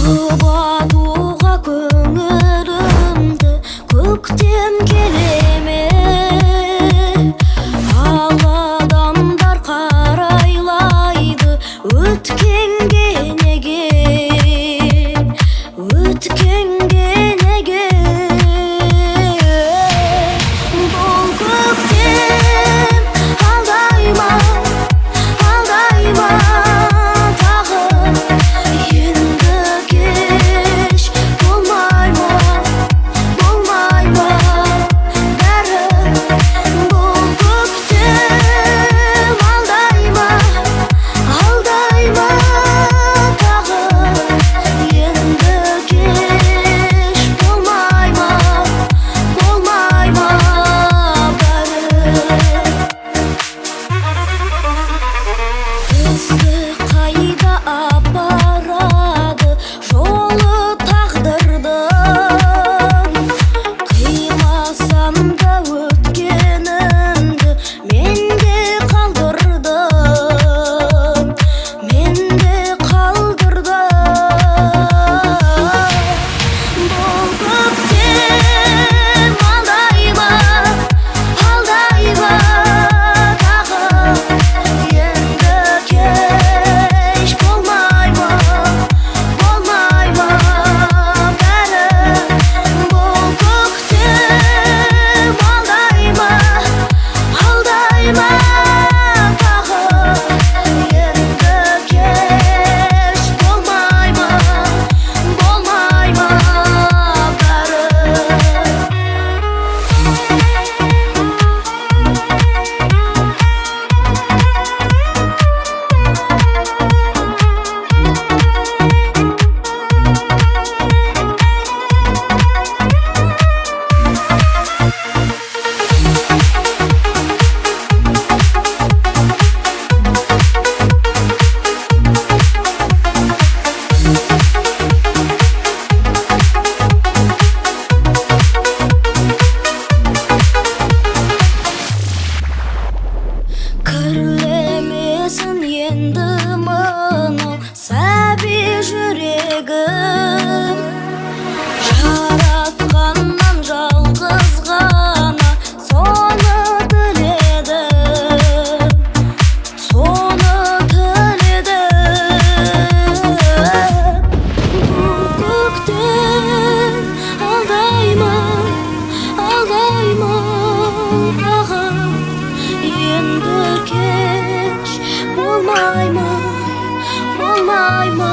Жұбатуға көңілімді көктем келеме, ал адамдар қарайлайды өткенге неге, өткенге неге. Бұл көктем алдай ма, алдай ма тағы, енді кеш болмай ма, болмай ма бәрі. Бұл көктем алдай ма, алдай ма тағы, енді кеш болмай ма, болмай ма бәрі. Бізді қайда апарады жолы тағдырдың, қимасам да өткенімді менде қалдырдым, менде қалдырдым. Бұл көктем алдай ма, алдай ма тағы, енді кеш болмай ма, болмай ма бәрі. Бұл көктем алдай ма, алдай ма тағы, енді кеш болмай ма, болмай ма бәрі. Кірлемесін енді мынау сәби жүрегім, жаратқаннан жалғыз ғана соны тіледім, соны тіледім. Бұл көктем алдай ма, алдай ма тағы, енді кеш болмай ма, болмай ма